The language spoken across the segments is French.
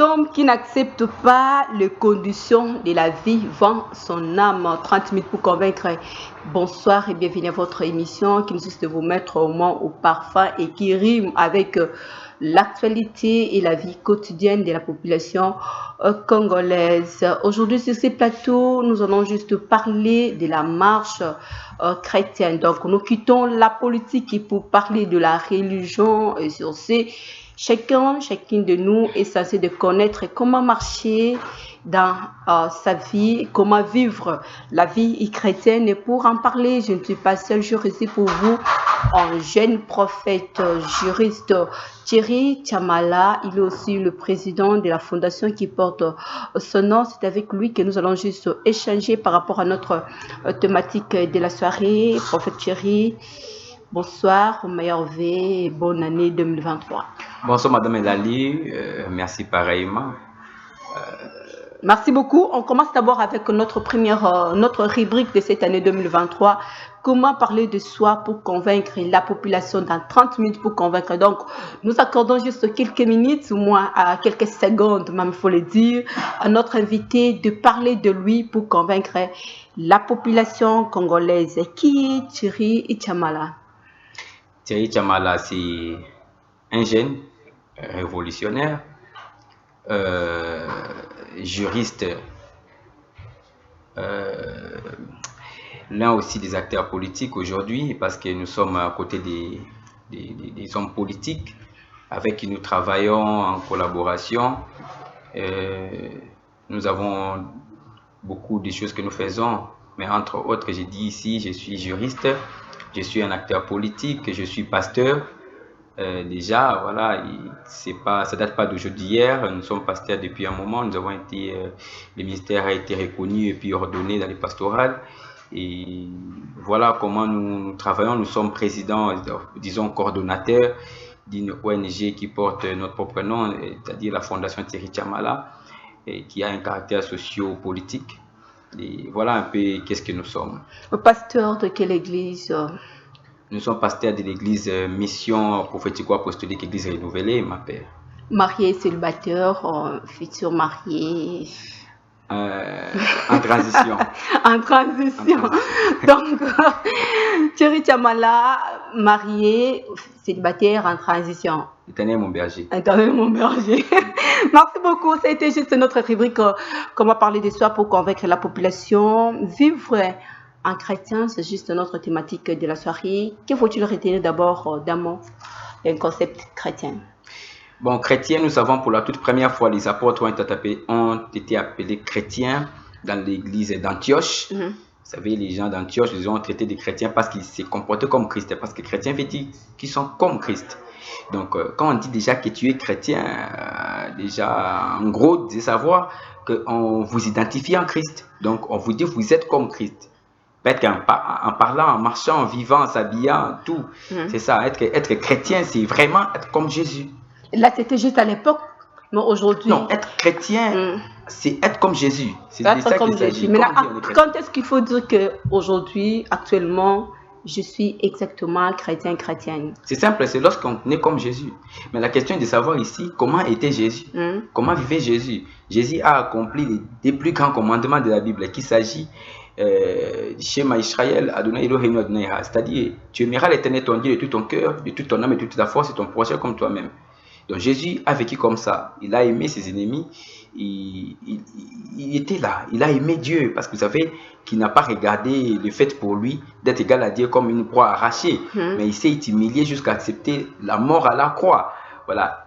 homme qui n'accepte pas les conditions de la vie vend son âme. 30 minutes pour convaincre. Bonsoir et bienvenue à votre émission qui consiste de vous mettre au moins au parfum et qui rime avec l'actualité et la vie quotidienne de la population congolaise. Aujourd'hui sur ces plateaux, nous allons juste parler de la marche chrétienne. Donc nous quittons la politique pour parler de la religion et sur ces chacune de nous est censé de connaître comment marcher dans sa vie, comment vivre la vie chrétienne. Et pour en parler, je ne suis pas seule, je suis pour vous un jeune prophète, juriste, Thierry Tchamala. Il est aussi le président de la fondation qui porte son nom. C'est avec lui que nous allons juste échanger par rapport à notre thématique de la soirée. Prophète Thierry, bonsoir, meilleur vœu et bonne année 2023. Bonsoir Madame Elali, merci pareillement. Merci beaucoup. On commence d'abord avec notre rubrique de cette année 2023. Comment parler de soi pour convaincre la population dans 30 minutes pour convaincre. Donc, nous accordons juste quelques minutes, ou moins à quelques secondes, même il faut le dire, à notre invité de parler de lui pour convaincre la population congolaise. Qui est Thierry Tchamala? Thierry Tchamala, c'est un jeune révolutionnaire, juriste, l'un aussi des acteurs politiques aujourd'hui, parce que nous sommes à côté des hommes politiques avec qui nous travaillons en collaboration. Nous avons beaucoup de choses que nous faisons, mais entre autres, j'ai dit ici, je suis juriste, je suis un acteur politique, je suis pasteur. Déjà, voilà, ça date pas d'aujourd'hui hier. Nous sommes pasteurs depuis un moment. Nous avons été, le ministère a été reconnu et puis ordonné dans les pastorales. Et voilà comment nous travaillons. Nous sommes présidents, disons coordonnateurs d'une ONG qui porte notre propre nom, c'est-à-dire la Fondation Thierry Tchamala, qui a un caractère socio-politique. Et voilà un peu qu'est-ce que nous sommes. Pasteur de quelle église? Nous sommes pasteurs de l'église Mission Prophético-Apostolique Église Renouvelée, ma père. Marié, célibataire, futur marié. En transition. En transition. Donc, Thierry Tchamala, marié, célibataire, en transition. Éternel mon berger. Éternel mon berger. Merci beaucoup. C'était juste notre rubrique. Comment parler de soi pour convaincre la population. Vivre en chrétien, c'est juste notre thématique de la soirée. Que faut-il retenir d'abord d'un mot, d'un concept chrétien? Bon, chrétien, nous savons pour la toute première fois, les apôtres ont été appelés chrétiens dans l'église d'Antioche. Vous savez, les gens d'Antioche, ils ont traité des chrétiens parce qu'ils se comportaient comme Christ. Parce que chrétiens veut dire qu'ils sont comme Christ. Donc, quand on dit déjà que tu es chrétien, déjà, en gros, c'est savoir qu'on vous identifie en Christ. Donc, on vous dit que vous êtes comme Christ. Peut-être qu'en parlant, en marchant, en vivant, en s'habillant, tout. C'est ça, être chrétien, c'est vraiment être comme Jésus. Là, c'était juste à l'époque, mais aujourd'hui... Non, être chrétien, c'est être comme Jésus. C'est de ça qu'il s'agit. Mais quand est-ce qu'il faut dire qu'aujourd'hui, actuellement, je suis exactement chrétienne? C'est simple, c'est lorsqu'on est comme Jésus. Mais la question est de savoir ici, comment était Jésus? Comment vivait Jésus? Jésus a accompli les plus grands commandements de la Bible, qu'il s'agit... Shema Israël, Adonai Elohim Adonai Ha, c'est-à-dire tu aimeras l'Éternel ton Dieu de tout ton cœur, de toute ton âme et de toute ta force et ton prochain comme toi-même. Donc Jésus a vécu comme ça. Il a aimé ses ennemis. Il était là. Il a aimé Dieu parce que vous savez qu'il n'a pas regardé le fait pour lui d'être égal à Dieu comme une proie arrachée, mais il s'est humilié jusqu'à accepter la mort à la croix. Voilà,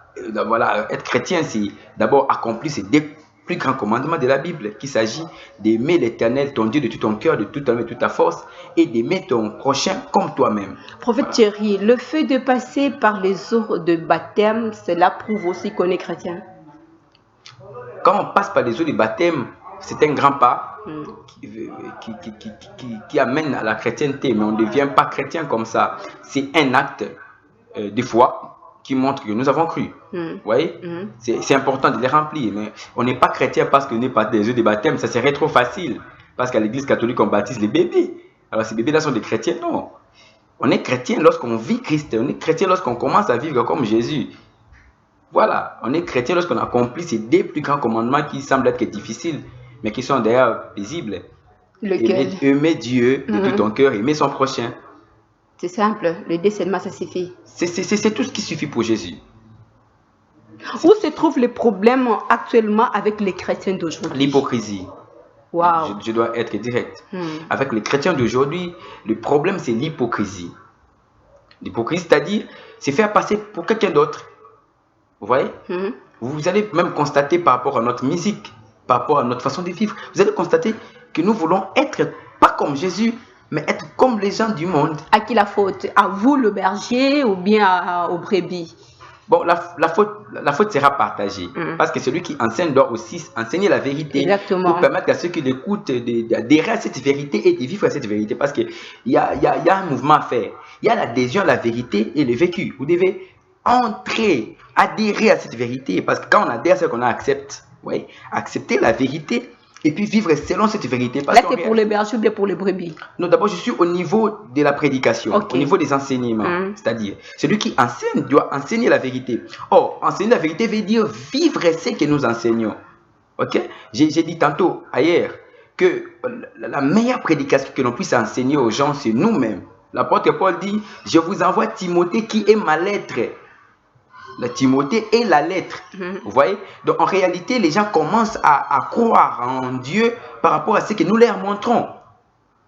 être chrétien, c'est d'abord accomplir ces deux plus grand commandement de la Bible, qu'il s'agit d'aimer l'Éternel, ton Dieu, de tout ton cœur, de toute ton âme et de toute ta force, et d'aimer ton prochain comme toi-même. Prophète Thierry, le fait de passer par les eaux de baptême, cela prouve aussi qu'on est chrétien. Quand on passe par les eaux de baptême, c'est un grand pas qui amène à la chrétienté, mais on ne devient pas chrétien comme ça. C'est un acte de foi qui montre que nous avons cru. Vous voyez, c'est important de les remplir, mais on n'est pas chrétien parce qu'on n'est pas des œufs de baptême, ça serait trop facile. Parce qu'à l'église catholique, on baptise les bébés. Alors ces bébés-là sont des chrétiens? Non. On est chrétien lorsqu'on vit Christ, on est chrétien lorsqu'on commence à vivre comme Jésus. Voilà, on est chrétien lorsqu'on accomplit ces 2 plus grands commandements qui semblent être difficiles, mais qui sont d'ailleurs paisibles. Lequel? Aimer Dieu de tout ton cœur, aimer son prochain. C'est simple, le 2 seulement, ça suffit. C'est tout ce qui suffit pour Jésus. Où se trouvent les problèmes actuellement avec les chrétiens d'aujourd'hui? L'hypocrisie. Wow. Je dois être direct. Avec les chrétiens d'aujourd'hui, le problème c'est l'hypocrisie. L'hypocrisie, c'est-à-dire, c'est faire passer pour quelqu'un d'autre. Vous voyez? Vous allez même constater par rapport à notre musique, par rapport à notre façon de vivre, vous allez constater que nous voulons être pas comme Jésus, mais être comme les gens du monde. À qui la faute? À vous, le berger, ou bien aux brebis? Bon, la faute sera partagée. Parce que celui qui enseigne doit aussi enseigner la vérité. Exactement. Pour permettre à ceux qui l'écoutent d'adhérer à cette vérité et de vivre à cette vérité. Parce qu'il y a un mouvement à faire. Il y a l'adhésion à la vérité et le vécu. Vous devez entrer, adhérer à cette vérité. Parce que quand on adhère, c'est qu'on accepte. Oui, accepter la vérité et puis vivre selon cette vérité. Là, c'est pour les bergers ou bien pour les brebis? Non, d'abord, je suis au niveau de la prédication, au niveau des enseignements. C'est-à-dire, celui qui enseigne doit enseigner la vérité. Or, enseigner la vérité veut dire vivre ce que nous enseignons. Ok? J'ai dit tantôt, ailleurs, que la meilleure prédication que l'on puisse enseigner aux gens, c'est nous-mêmes. L'apôtre Paul dit, je vous envoie Timothée qui est ma lettre. La Timothée est la lettre. Vous voyez? Donc en réalité, les gens commencent à croire en Dieu par rapport à ce que nous leur montrons.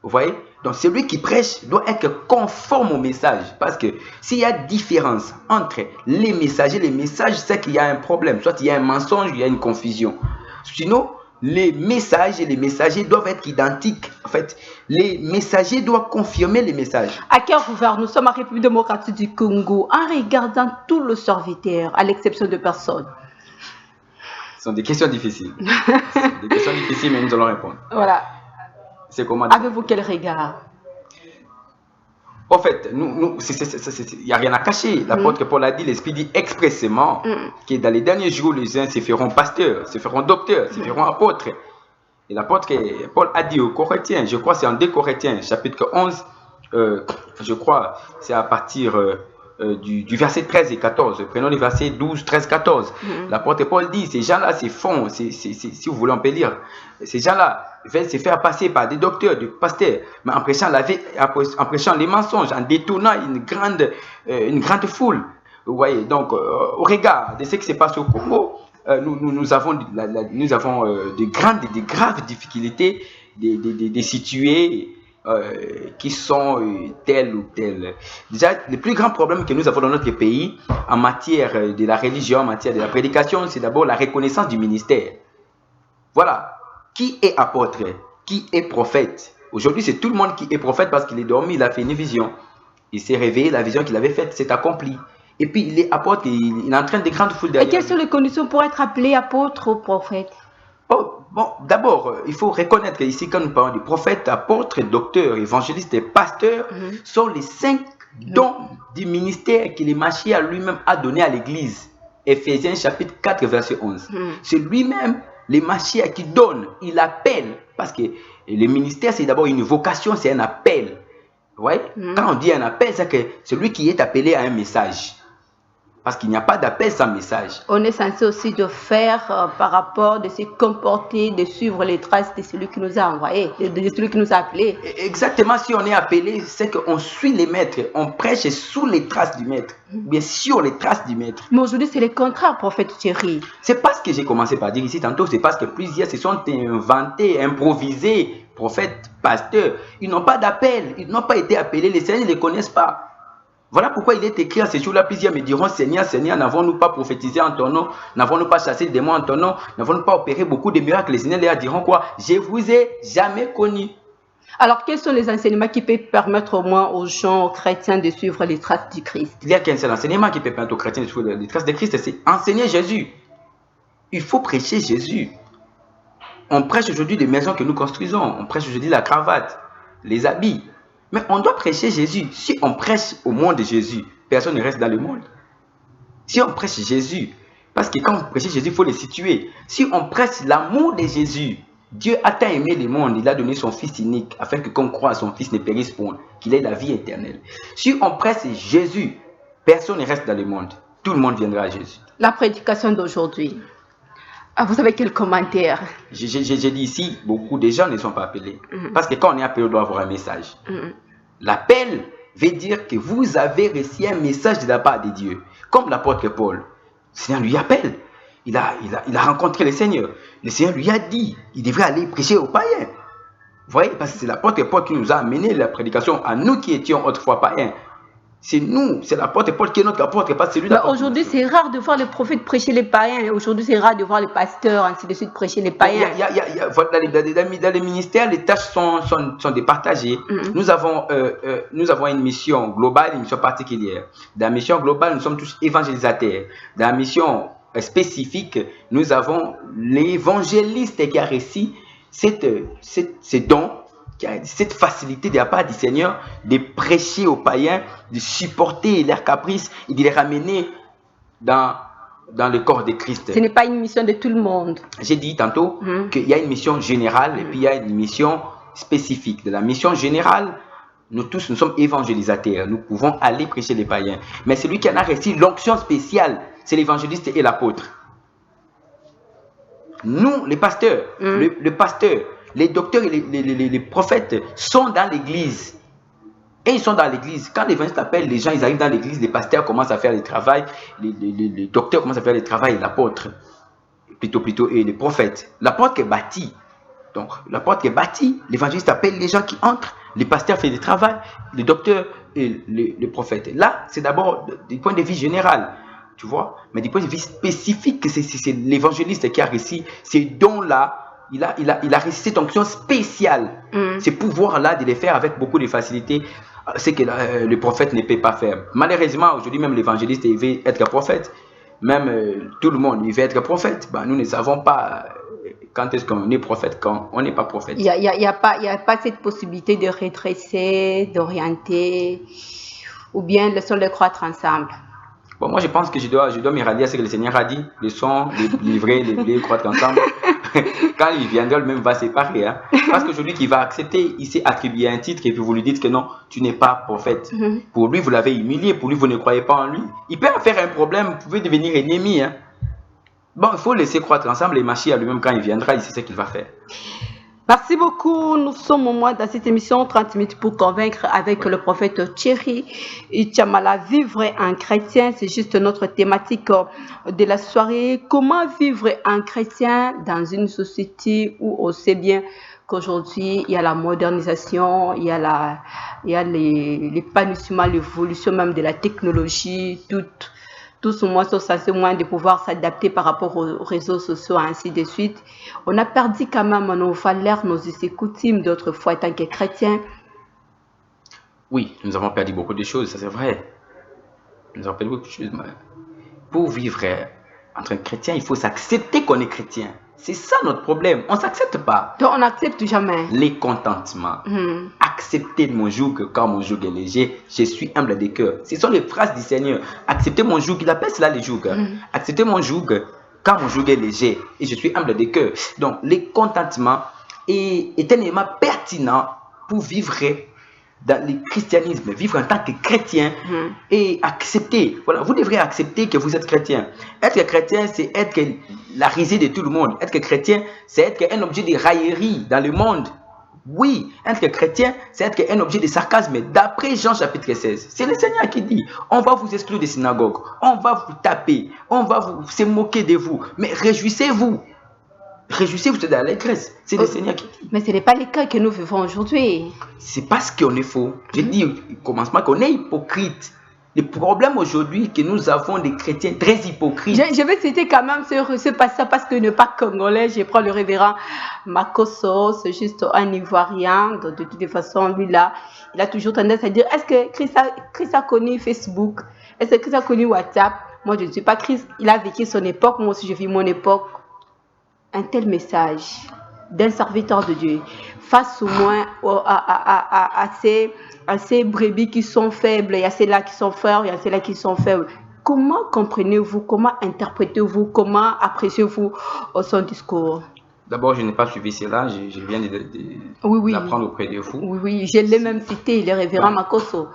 Vous voyez? Donc celui qui prêche doit être conforme au message. Parce que s'il y a différence entre les messages et les messages, c'est qu'il y a un problème. Soit il y a un mensonge, il y a une confusion. Sinon, les messages et les messagers doivent être identiques. En fait, les messagers doivent confirmer les messages. À quel gouvernement? Nous sommes en République démocratique du Congo. En regardant tout le serviteur, à l'exception de personne. Ce sont des questions difficiles. Des questions difficiles, mais nous allons répondre. Voilà. C'est comment? Avez-vous quel regard? En fait, il n'y a rien à cacher. L'apôtre Paul a dit, l'Esprit dit expressément que dans les derniers jours, les uns se feront pasteurs, se feront docteurs, se feront apôtres. Et l'apôtre Paul a dit aux Corinthiens, je crois c'est en 2 Corinthiens, chapitre 11, je crois c'est à partir du verset 13 et 14. Prenons les versets 12, 13, 14. L'apôtre Paul dit, ces gens-là, c'est fond, si vous voulez on peut lire, ces gens-là veulent se faire passer par des docteurs, des pasteurs, mais en prêchant les mensonges, en détournant une grande foule. Vous voyez, donc au regard de ce qui se passe au Congo, nous avons de graves difficultés de situer qui sont tels ou tels. Déjà, le plus grand problème que nous avons dans notre pays en matière de la religion, en matière de la prédication, c'est d'abord la reconnaissance du ministère. Voilà. Qui est apôtre? Qui est prophète? Aujourd'hui, c'est tout le monde qui est prophète parce qu'il est dormi, il a fait une vision. Il s'est réveillé, la vision qu'il avait faite s'est accomplie. Et puis, il est apôtre, il entraîne des grandes foules derrière. Et quelles sont les conditions pour être appelé apôtre ou prophète? Oh, bon, d'abord, il faut reconnaître qu'ici, quand nous parlons de prophète, apôtre, docteur, évangéliste et pasteur, sont les 5 dons du ministère que le Mashiach lui-même a donné à l'Église. Éphésiens chapitre 4, verset 11. C'est lui-même, le Mashiach, qui donne, il appelle. Parce que le ministère, c'est d'abord une vocation, c'est un appel. Vous voyez? Quand on dit un appel, c'est que celui qui est appelé à un message. Parce qu'il n'y a pas d'appel sans message. On est censé aussi de faire par rapport, de se comporter, de suivre les traces de celui qui nous a envoyés, de celui qui nous a appelés. Exactement, si on est appelé, c'est qu'on suit les maîtres, on prêche sous les traces du maître, bien sur les traces du maître. Mais aujourd'hui, c'est le contraire, prophète Thierry. C'est pas ce que j'ai commencé par dire ici tantôt, c'est parce que plusieurs se sont inventés, improvisés, prophètes, pasteurs. Ils n'ont pas d'appel, ils n'ont pas été appelés, les Seigneurs ne les connaissent pas. Voilà pourquoi il est écrit à ce jour-là, plusieurs me diront, Seigneur, Seigneur, n'avons-nous pas prophétisé en ton nom, n'avons-nous pas chassé des démons en ton nom, n'avons-nous pas opéré beaucoup de miracles? Les Seigneurs leur diront quoi? Je vous ai jamais connu. Alors, quels sont les enseignements qui peuvent permettre au moins aux gens, aux chrétiens, de suivre les traces du Christ? Il n'y a qu'un seul enseignement qui peut permettre aux chrétiens de suivre les traces de Christ, c'est enseigner Jésus. Il faut prêcher Jésus. On prêche aujourd'hui des maisons que nous construisons, on prêche aujourd'hui la cravate, les habits. Mais on doit prêcher Jésus. Si on prêche au monde de Jésus, personne ne reste dans le monde. Si on prêche Jésus, parce que quand on prêche Jésus, il faut le situer. Si on prêche l'amour de Jésus, Dieu a tant aimé le monde, il a donné son Fils unique, afin que qu'on croit à son Fils ne périsse point, qu'il ait la vie éternelle. Si on prêche Jésus, personne ne reste dans le monde. Tout le monde viendra à Jésus. La prédication d'aujourd'hui. Ah, vous avez quel commentaire? J'ai dit ici, beaucoup de gens ne sont pas appelés. Parce que quand on est appelé, on doit avoir un message. L'appel veut dire que vous avez reçu un message de la part de Dieu. Comme l'apôtre Paul. Le Seigneur lui appelle. Il a rencontré le Seigneur. Le Seigneur lui a dit, il devrait aller prêcher aux païens. Vous voyez, parce que c'est l'apôtre Paul qui nous a amené la prédication à nous qui étions autrefois païens. C'est nous, c'est l'apôtre Paul qui est notre apôtre, pas celui d'apôtre. Aujourd'hui, c'est rare de voir les prophètes prêcher les païens. Aujourd'hui, c'est rare de voir les pasteurs, ainsi de suite, prêcher les païens. Dans les ministères, les tâches sont départagées. Nous avons une mission globale, une mission particulière. Dans la mission globale, nous sommes tous évangélisateurs. Dans la mission spécifique, nous avons l'évangéliste qui a réussi ce don, cette facilité de la part du Seigneur de prêcher aux païens, de supporter leurs caprices et de les ramener dans le corps de Christ. Ce n'est pas une mission de tout le monde. J'ai dit tantôt qu'il y a une mission générale et puis il y a une mission spécifique. De la mission générale, nous tous, nous sommes évangélisateurs. Nous pouvons aller prêcher les païens. Mais celui qui en a reçu l'onction spéciale, c'est l'évangéliste et l'apôtre. Nous, les pasteurs, le pasteur, les docteurs et les prophètes sont dans l'église. Et ils sont dans l'église. Quand l'évangéliste appelle les gens, ils arrivent dans l'église, les pasteurs commencent à faire le travail, les docteurs commencent à faire le travail, l'apôtre, plutôt, et les prophètes. L'apôtre est bâti. Donc, l'apôtre est bâti, l'évangéliste appelle les gens qui entrent, les pasteurs font le travail, les docteurs et les prophètes. Là, c'est d'abord du point de vue général, tu vois, mais du point de vue spécifique, c'est l'évangéliste qui a réussi ces dons-là. Il a reçu cette onction spéciale, ces pouvoirs-là de les faire avec beaucoup de facilité, ce que le prophète ne peut pas faire. Malheureusement, aujourd'hui, même l'évangéliste, il veut être prophète. Même tout le monde, il veut être prophète. Ben, nous ne savons pas quand est-ce qu'on est prophète, quand on n'est pas prophète. Il n'y a pas cette possibilité de redresser, d'orienter, ou bien laissons les croître ensemble. Bon, moi, je pense que je dois me rallier à ce que le Seigneur a dit. Les sons, les livrer, les blés, croître ensemble. Quand il viendra, lui-même va séparer. Hein. Parce que celui qui va accepter, il s'est attribué un titre et puis vous lui dites que non, tu n'es pas prophète. Pour lui, vous l'avez humilié. Pour lui, vous ne croyez pas en lui. Il peut en faire un problème. Vous pouvez devenir ennemi. Hein. Bon, il faut laisser croître ensemble et Machia lui-même, quand il viendra, il sait ce qu'il va faire. Merci beaucoup. Nous sommes au moins dans cette émission 30 minutes pour convaincre avec le prophète Thierry Tchamala. Vivre un chrétien, c'est juste notre thématique de la soirée. Comment vivre un chrétien dans une société où on sait bien qu'aujourd'hui, il y a la modernisation, il y a l'épanouissement, l'évolution même de la technologie, tout ce mois, c'est moins de pouvoir s'adapter par rapport aux réseaux sociaux, ainsi de suite. On a perdu quand même nos valeurs, nos coutumes d'autrefois en tant que chrétiens. Oui, nous avons perdu beaucoup de choses, ça c'est vrai. Nous avons perdu beaucoup de choses. Mais pour vivre en tant que chrétien, il faut s'accepter qu'on est chrétien. C'est ça notre problème. On ne s'accepte pas. Donc on n'accepte jamais. Les contentements. Accepter mon joug quand mon joug est léger. Je suis humble de cœur. Ce sont les phrases du Seigneur. Accepter mon joug. Il appelle cela les jougs. Accepter mon joug quand mon joug est léger. Et je suis humble de cœur. Donc les contentements est un élément pertinent pour vivre dans le christianisme, vivre en tant que chrétien et accepter. Voilà, vous devrez accepter que vous êtes chrétien. Être chrétien, c'est être la risée de tout le monde. Être chrétien, c'est être un objet de raillerie dans le monde. Oui, être chrétien, c'est être un objet de sarcasme. D'après Jean chapitre 16, c'est le Seigneur qui dit, on va vous exclure des synagogues, on va vous taper, on va se moquer de vous, mais réjouissez-vous. Réjouissez-vous de l'allégresse. C'est le Seigneur qui dit. Mais ce n'est pas le cas que nous vivons aujourd'hui. C'est parce qu'on est faux. Je dis au commencement qu'on est hypocrite. Le problème aujourd'hui, que nous avons des chrétiens très hypocrites. Je vais citer quand même ce passage parce qu'il n'est pas congolais. Je prends le révérend Makoso, c'est juste un Ivoirien. Donc, de toute façon, lui là, il a toujours tendance à dire, est-ce que Christ a connu Facebook? Est-ce que Christ a connu WhatsApp? Moi, je ne suis pas Christ. Il a vécu son époque. Moi aussi, je vis mon époque. Un tel message d'un serviteur de Dieu face au moins à ces brebis qui sont faibles, il y a ceux-là qui sont forts, il y a ceux-là qui sont faibles. Comment comprenez-vous, comment interprétez-vous, comment appréciez-vous son discours? D'abord, je n'ai pas suivi cela, je viens d'apprendre auprès de vous. Oui, je l'ai même cité, le révérend Makoso.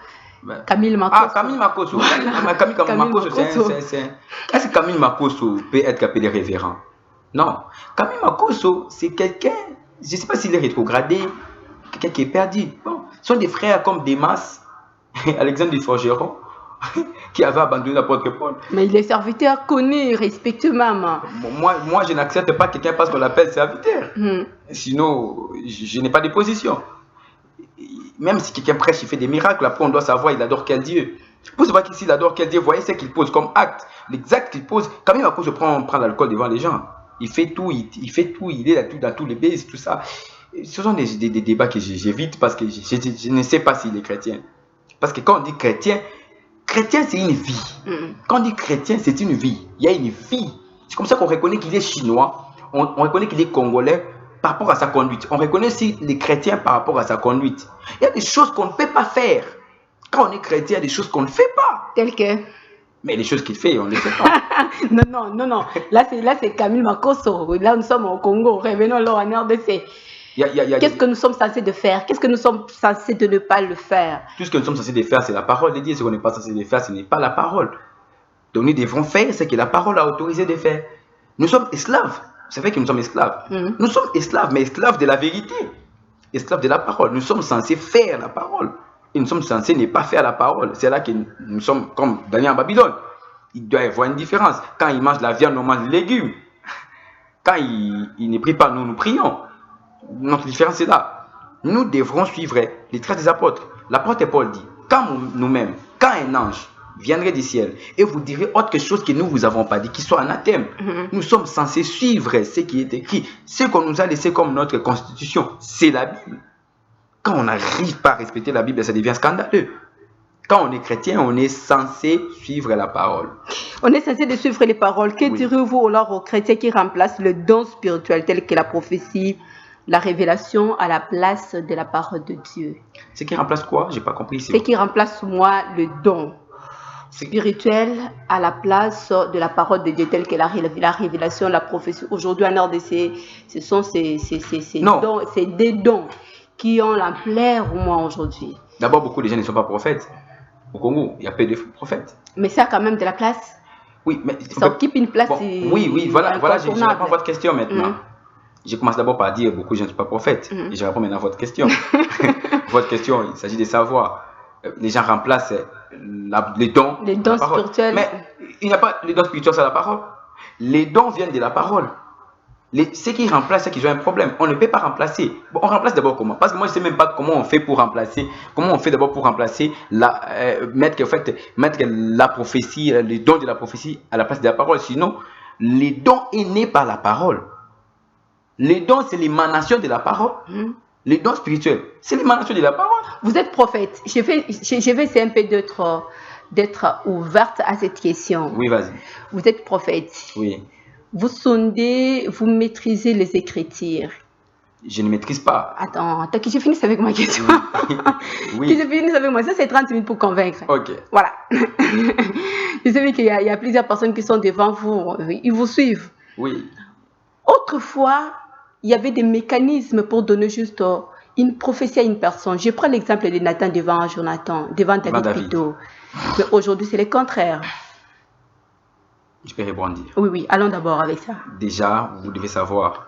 Camille Makosso. Ah, Camille Makosso. Camille Makosso, est-ce que Camille Makosso peut être appelé révérend? Non. Camille Makosso, c'est quelqu'un, je ne sais pas s'il est rétrogradé, quelqu'un qui est perdu. Bon, ce sont des frères comme Démas, Alexandre du Forgeron, qui avait abandonné l'apôtre Paul. Mais il est serviteur connu, respecté maman. Moi, je n'accepte pas quelqu'un parce qu'on l'appelle serviteur. Sinon, je n'ai pas de position. Même si quelqu'un prêche, il fait des miracles, après on doit savoir il adore quel Dieu. Pour savoir qu'ici il adore quel Dieu, voyez ce qu'il pose comme acte. L'exact qu'il pose, quand même à cause de prendre l'alcool devant les gens. Il fait tout, il est dans tous les baises, tout ça. Ce sont des débats que j'évite parce que je ne sais pas s'il est chrétien. Parce que quand on dit chrétien c'est une vie. Quand on dit chrétien, c'est une vie. Il y a une vie. C'est comme ça qu'on reconnaît qu'il est chinois, on reconnaît qu'il est congolais par rapport à sa conduite. On reconnaît aussi les chrétiens par rapport à sa conduite. Il y a des choses qu'on ne peut pas faire. Quand on est chrétien, il y a des choses qu'on ne fait pas. Telles que? Mais les choses qu'il fait, on ne les fait pas. non. Là, c'est Camille Makosso. Là, nous sommes au Congo. Revenons là en RDC. Qu'est-ce que nous sommes censés de faire? Qu'est-ce que nous sommes censés de ne pas le faire? Tout ce que nous sommes censés de faire, c'est la parole de Dieu. Ce qu'on n'est pas censé de faire, ce n'est pas la parole. Donc nous devons faire ce que la parole a autorisé de faire. Nous sommes esclaves. C'est vrai que nous sommes esclaves. Nous sommes esclaves, mais esclaves de la vérité. Esclaves de la parole. Nous sommes censés faire la parole. Et nous sommes censés ne pas faire la parole. C'est là que nous sommes comme Daniel en Babylone. Il doit y avoir une différence. Quand il mange la viande, on mange les légumes. Quand il ne prie pas, nous prions. Notre différence est là. Nous devrons suivre les traces des apôtres. L'apôtre Paul dit, quand nous-mêmes, quand un ange viendrait du ciel et vous direz autre chose que nous vous avons pas dit, qui soit anathème, nous sommes censés suivre ce qui est écrit. Ce qu'on nous a laissé comme notre constitution, c'est la Bible. Quand on n'arrive pas à respecter la Bible, ça devient scandaleux. Quand on est chrétien, on est censé suivre la parole. On est censé de suivre les paroles. Que direz-vous alors aux chrétiens qui remplacent le don spirituel tel que la prophétie, la révélation à la place de la parole de Dieu? Ce qui remplace quoi? J'ai pas compris. Ce qui remplace moi le don spirituel à la place de la parole de Dieu telle que la révélation, la prophétie. Aujourd'hui en RDC, ce sont c'est des dons qui ont l'ampleur au moins aujourd'hui. D'abord, beaucoup de gens ne sont pas prophètes. Au Congo, il y a peu de prophètes. Mais ça a quand même de la place. Oui, mais ça occupe une place. Bon, oui, voilà, je réponds à votre question maintenant. Je commence d'abord par dire beaucoup de gens ne sont pas prophètes. Et je réponds maintenant à votre question. Votre question, il s'agit de savoir. Les gens remplacent les dons. Les dons spirituels. Mais il n'y a pas les dons spirituels, c'est la parole. Les dons viennent de la parole. Ceux qui remplacent, c'est qu'ils ont un problème. On ne peut pas remplacer. Bon, on remplace d'abord comment? Parce que moi, je ne sais même pas comment on fait pour remplacer. Comment on fait d'abord pour remplacer, mettre la prophétie, les dons de la prophétie à la place de la parole. Sinon, les dons est né par la parole. Les dons, c'est l'émanation de la parole. Les dons spirituels, c'est l'émanation de la parole. Vous êtes prophète. Je vais essayer un peu d'être ouverte à cette question. Oui, vas-y. Vous êtes prophète. Oui. Vous sondez, vous maîtrisez les Écritures. Je ne maîtrise pas. Attends, que je finisse avec ma question. Oui. Que je finisse avec moi. Ça, c'est 30 minutes pour convaincre. Ok. Voilà. Vous savez qu'il y a plusieurs personnes qui sont devant vous. Ils vous suivent. Oui. Autrefois, il y avait des mécanismes pour donner juste une prophétie à une personne. Je prends l'exemple de Nathan devant David plutôt. Mais aujourd'hui, c'est le contraire. Je peux répondre. Oui, allons d'abord avec ça. Déjà, vous devez savoir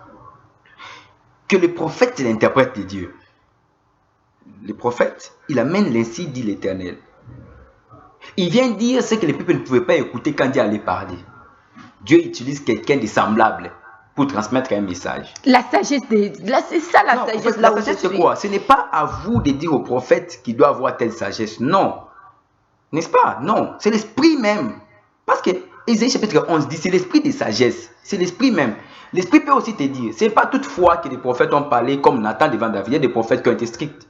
que le prophète, c'est l'interprète de Dieu. Le prophète, il amène l'ainsi dit l'Éternel. Il vient dire ce que les peuples ne pouvaient pas écouter quand Dieu allait parler. Dieu utilise quelqu'un de semblable pour transmettre un message. La sagesse, c'est ça la sagesse. En fait, la sagesse, c'est quoi? Ce n'est pas à vous de dire au prophète qu'il doit avoir telle sagesse. Non. N'est-ce pas? Non. C'est l'esprit même. Parce que Ésaïe chapitre 11 dit c'est l'esprit de sagesse. C'est l'esprit même. L'esprit peut aussi te dire. Ce n'est pas toutefois que les prophètes ont parlé comme Nathan devant David. Il y a des prophètes qui ont été stricts.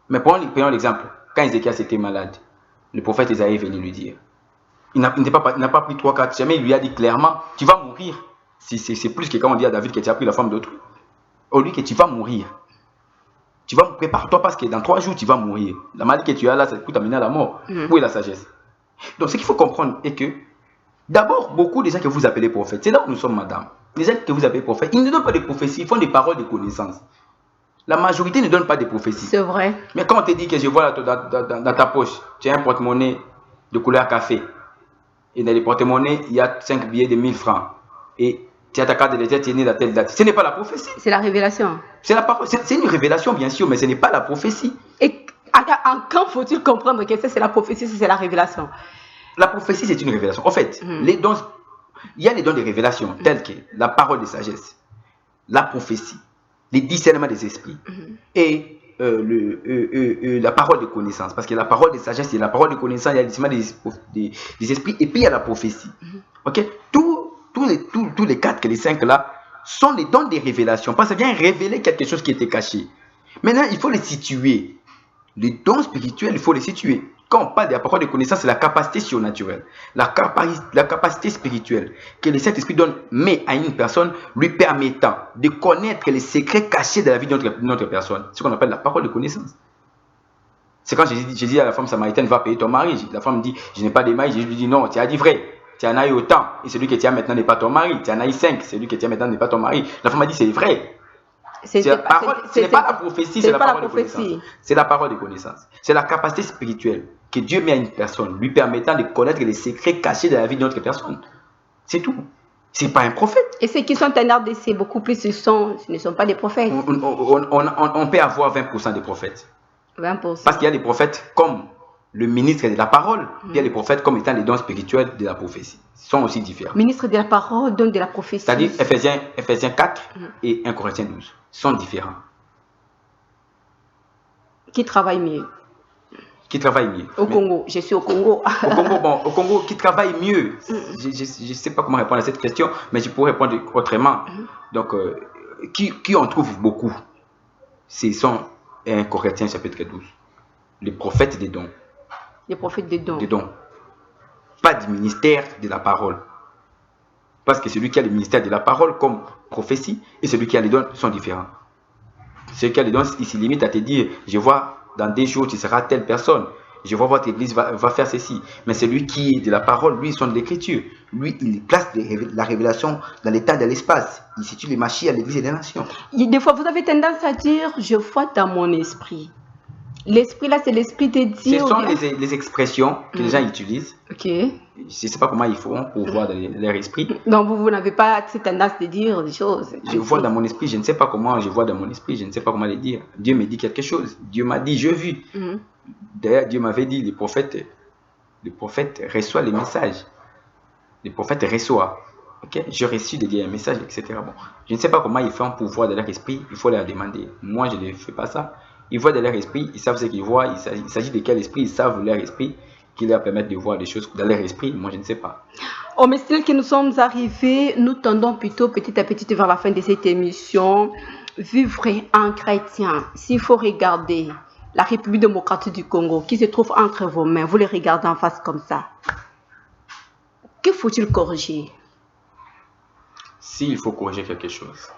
Mais prenons l'exemple. Quand Ézéchias était malade, le prophète Ésaïe est venu lui dire. Il n'a pas pris 3-4. Jamais il lui a dit clairement, tu vas mourir. C'est plus que quand on dit à David que tu as pris la femme d'autrui. Au lieu que tu vas mourir. Prépare-toi parce que dans 3 jours, tu vas mourir. La maladie que tu as là, c'est pour t'amener à la mort. Où est la sagesse? Donc, ce qu'il faut comprendre est que, d'abord, beaucoup des gens que vous appelez prophètes, c'est là où nous sommes, madame. Les gens que vous appelez prophètes, ils ne donnent pas de prophéties, ils font des paroles de connaissance. La majorité ne donne pas des prophéties. C'est vrai. Mais quand on te dit que je vois dans ta poche, tu as un porte-monnaie de couleur café, et dans les porte-monnaies, il y a 5 billets de 1000 francs, et tu as ta carte de lecteur, tu es né à telle date. Ce n'est pas la prophétie. C'est la révélation. C'est une révélation, bien sûr, mais ce n'est pas la prophétie. Et quand faut-il comprendre que c'est la prophétie, c'est la révélation? La prophétie, c'est une révélation. En fait, les dons, il y a les dons de révélation, tels que la parole de sagesse, la prophétie, les discernements des esprits, et la parole de connaissance. Parce que la parole de sagesse, c'est la parole de connaissance, il y a le discernement des esprits, et puis il y a la prophétie. Ok? Tous les 4 et les 5 là sont les dons des révélations. Parce que ça vient révéler quelque chose qui était caché. Maintenant, il faut les situer. Les dons spirituels, il faut les situer. Quand on parle de la parole de connaissance, c'est la capacité surnaturelle, la capacité spirituelle que le Saint-Esprit donne, mais à une personne, lui permettant de connaître les secrets cachés de la vie de notre personne. C'est ce qu'on appelle la parole de connaissance. C'est quand j'ai dit à la femme samaritaine, va payer ton mari. La femme me dit, je n'ai pas de mari. Je lui dis, non, tu as dit vrai. Tu en as eu autant. Et celui que tu as maintenant n'est pas ton mari. Tu en as eu 5. Celui que tu as maintenant n'est pas ton mari. La femme m'a dit, c'est vrai. Ce n'est pas la prophétie, c'est la parole de connaissance. C'est la parole de connaissance. C'est la capacité spirituelle que Dieu met à une personne, lui permettant de connaître les secrets cachés de la vie de notre personne. C'est tout. Ce n'est pas un prophète. Et ceux qui sont en RDC, beaucoup plus, ce ne sont pas des prophètes. On peut avoir 20% des prophètes. 20%. Parce qu'il y a des prophètes comme le ministre de la parole, il y a des prophètes comme étant les dons spirituels de la prophétie. Ils sont aussi différents. Ministre de la parole, don de la prophétie. C'est-à-dire Ephésiens 4 et 1 Corinthiens 12 sont différents. Qui travaille mieux? Qui travaille mieux? Au Congo, je suis au Congo. Au Congo, qui travaille mieux? Je ne sais pas comment répondre à cette question, mais je pourrais répondre autrement. Donc, qui en trouve beaucoup? Ce sont 1 Corinthiens chapitre 12. Les prophètes des dons. Les prophètes des dons. Des dons. Pas du ministère de la parole. Parce que celui qui a le ministère de la parole comme prophétie et celui qui a les dons sont différents. Celui qui a les dons, il se limite à te dire, je vois dans 2 jours, tu seras telle personne. Je vois votre église va faire ceci. Mais celui qui est de la parole, lui, ils sont de l'écriture. Lui, il place la révélation dans l'état de l'espace. Il situe les machines à l'église et des nations. Des fois, vous avez tendance à dire, je vois dans mon esprit. L'esprit là, c'est l'esprit de Dieu. Ce sont les expressions que les gens utilisent. Ok. Je ne sais pas comment ils font pour voir dans leur esprit. Donc vous n'avez pas cette tendance de dire des choses. Je vois dans mon esprit, je ne sais pas comment je vois dans mon esprit, je ne sais pas comment les dire. Dieu me dit quelque chose. Dieu m'a dit, je vis. D'ailleurs, Dieu m'avait dit, le prophète reçoit les messages. Le prophète reçoit. Ok, je reçus de dire un message, etc. Bon, je ne sais pas comment ils font pour voir dans leur esprit. Il faut leur demander. Moi, je ne fais pas ça. Ils voient dans leur esprit, ils savent ce qu'ils voient. Il s'agit de quel esprit, ils savent leur esprit qui leur permettent de voir des choses dans leur esprit. Moi, je ne sais pas. Au message que nous sommes arrivés, nous tendons plutôt petit à petit vers la fin de cette émission. Vivre en chrétien, s'il faut regarder la République démocratique du Congo qui se trouve entre vos mains, vous les regardez en face comme ça. Que faut-il corriger? S'il faut corriger quelque chose.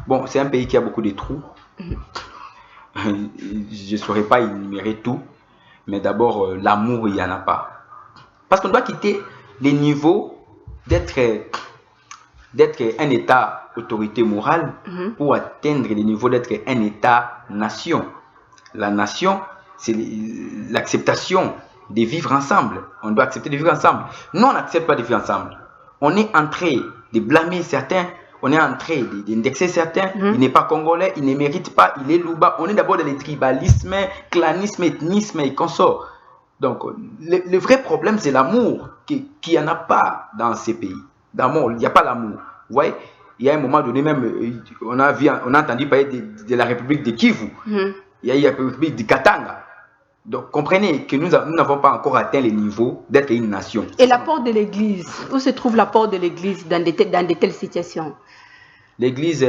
Bon, c'est un pays qui a beaucoup de trous. Je ne saurais pas énumérer tout. Mais d'abord, l'amour, il n'y en a pas. Parce qu'on doit quitter les niveaux d'être un État autorité morale pour atteindre les niveaux d'être un État nation. La nation, c'est l'acceptation de vivre ensemble. On doit accepter de vivre ensemble. Nous, on n'accepte pas de vivre ensemble. On est en train de blâmer certains. On est en train d'indexer certains. Il n'est pas congolais, il ne mérite pas, il est louba. On est d'abord dans les tribalismes, clanisme, ethnisme et consorts. Donc, le vrai problème, c'est l'amour qui n'y en a pas dans ces pays. D'amour, il n'y a pas l'amour. Vous voyez, il y a un moment donné même, on a entendu parler de la République de Kivu. Il y a eu la République de Katanga. Donc, comprenez que nous n'avons pas encore atteint les niveaux d'être une nation. Et l'apport de l'Église, où se trouve l'apport de l'Église dans de telles situations? L'église,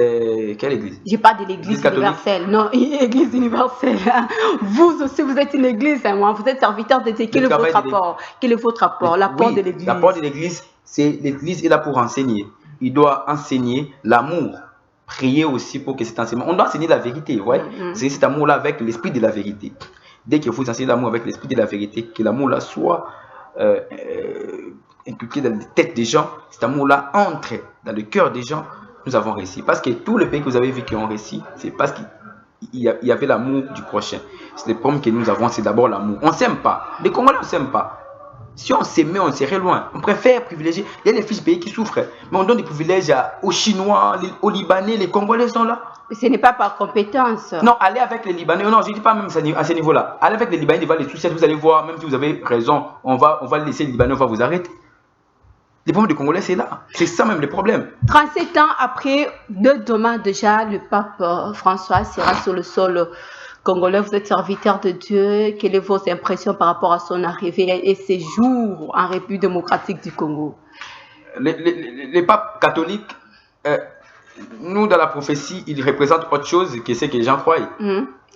quelle église? Je parle de l'église universelle. Non, l'église universelle. Vous aussi, vous êtes une église. Moi, vous êtes serviteur de Dieu. Quel est votre apport? Quel est votre apport? L'apport de l'église. L'apport de l'église, c'est l'église est là pour enseigner. Il doit enseigner l'amour. Prier aussi pour que cet enseignement. On doit enseigner la vérité. Vous voyez? C'est cet amour-là avec l'esprit de la vérité. Dès que vous enseignez l'amour avec l'esprit de la vérité, que l'amour-là soit inculqué dans les têtes des gens, cet amour-là entre dans le cœur des gens. Nous avons réussi. Parce que tous les pays que vous avez vus qui ont réussi, c'est parce que il y avait l'amour du prochain. C'est le problème que nous avons, c'est d'abord l'amour. On ne s'aime pas. Les Congolais, on ne s'aime pas. Si on s'aimait, on serait loin. On préfère privilégier. Il y a les fiches pays qui souffrent, mais on donne des privilèges aux Chinois, aux Libanais. Les Congolais sont là. Ce n'est pas par compétence. Non, allez avec les Libanais. Non, je ne dis pas même à ce niveau-là. Allez avec les Libanais devant les soucis. Vous allez voir, même si vous avez raison, on va laisser les Libanais, on va vous arrêter. Les problèmes des Congolais, c'est là. C'est ça même le problème. 37 ans après, demain déjà, le pape François sera sur le sol congolais. Vous êtes serviteur de Dieu. Quelles sont vos impressions par rapport à son arrivée et ses jours en République démocratique du Congo? Les papes catholiques, nous, dans la prophétie, ils représentent autre chose que ce que les gens croient.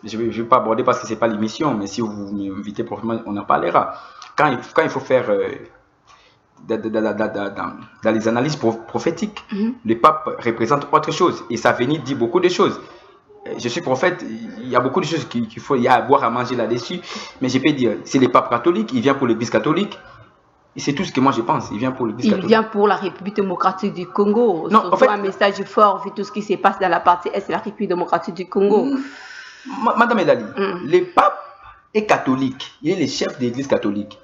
Je ne vais pas aborder parce que ce n'est pas l'émission, mais si vous m'invitez, on en parlera. Quand il faut faire... dans les analyses prophétiques, le pape représente autre chose et sa venue dit beaucoup de choses. Je suis prophète, il y a beaucoup de choses qu'il faut, il y a à boire, à manger là-dessus, mais je peux dire, c'est le pape catholique, il vient pour l'église catholique, et c'est tout ce que moi je pense, il vient pour l'église catholique. Il vient pour la République démocratique du Congo. Non, en fait, un message fort vu tout ce qui se passe dans la partie est de la République démocratique du Congo. Madame Elali, le pape est catholique, il est le chef de l'église catholique.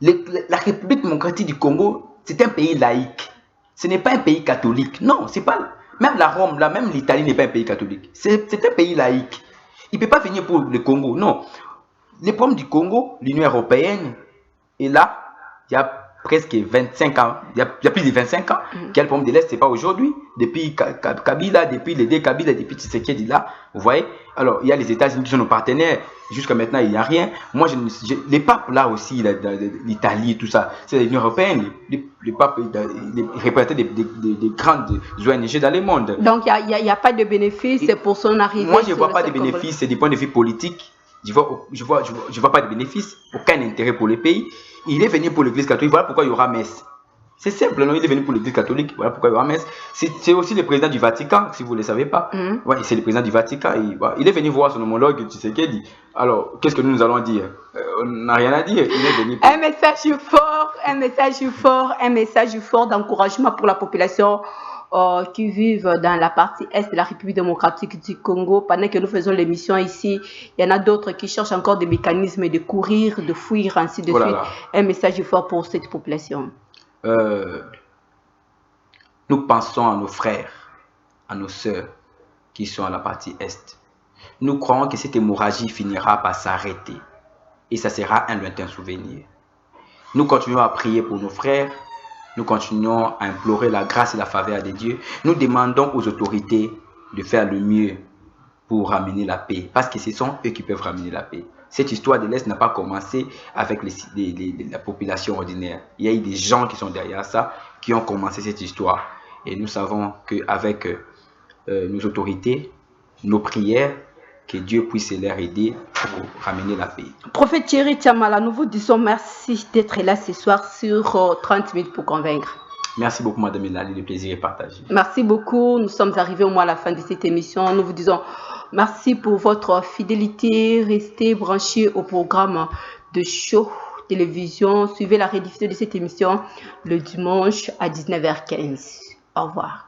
La République démocratique du Congo, c'est un pays laïque. Ce n'est pas un pays catholique. Non, c'est pas. Même la Rome, là, même l'Italie n'est pas un pays catholique. C'est un pays laïque. Il ne peut pas venir pour le Congo. Non. Les problèmes du Congo, l'Union européenne est là. Il y a presque 25 ans. Il y a plus de 25 ans. Quel problème de l'Est, ce n'est pas aujourd'hui. Depuis Kabila, depuis les deux Kabila, depuis Tshisekedi là. Vous voyez. Alors, il y a les États-Unis qui sont nos partenaires. Jusqu'à maintenant, il n'y a rien. Moi, les papes, là aussi, l'Italie, tout ça, c'est l'Union européenne. Les papes, ils représentaient des grandes ONG dans le monde. Donc, il n'y a pas de bénéfice pour son arrivée. Moi, je ne vois pas de bénéfice. C'est du point de vue politique. Je vois pas de bénéfice. Aucun intérêt pour le pays. Il est venu pour l'église catholique. Voilà pourquoi il y aura messe. C'est simple, non? Il est venu pour l'église catholique. Voilà pourquoi il y aura messe. C'est aussi le président du Vatican, si vous ne le savez pas. Ouais, c'est le président du Vatican. Il est venu voir son homologue Tshisekedi. Alors, qu'est-ce que nous allons dire? On n'a rien à dire. Il est venu pour... Un message fort d'encouragement pour la population qui vivent dans la partie est de la République démocratique du Congo. Pendant que nous faisons l'émission ici, il y en a d'autres qui cherchent encore des mécanismes de courir, de fuir, ainsi de suite. Un message fort pour cette population. Nous pensons à nos frères, à nos sœurs qui sont à la partie est. Nous croyons que cette hémorragie finira par s'arrêter et ça sera un lointain souvenir. Nous continuons à prier pour nos frères, nous continuons à implorer la grâce et la faveur de Dieu. Nous demandons aux autorités de faire le mieux pour ramener la paix, parce que ce sont eux qui peuvent ramener la paix. Cette histoire de l'Est n'a pas commencé avec la population ordinaire. Il y a eu des gens qui sont derrière ça, qui ont commencé cette histoire. Et nous savons qu'avec nos autorités, nos prières, que Dieu puisse les aider pour ramener la paix. Prophète Thierry Tiamala, nous vous disons merci d'être là ce soir sur 30 minutes pour convaincre. Merci beaucoup, Madame Elali, le plaisir est partagé. Merci beaucoup. Nous sommes arrivés au moins à la fin de cette émission. Nous vous disons merci pour votre fidélité. Restez branchés au programme de Show Télévision. Suivez la rediffusion de cette émission le dimanche à 19h15. Au revoir.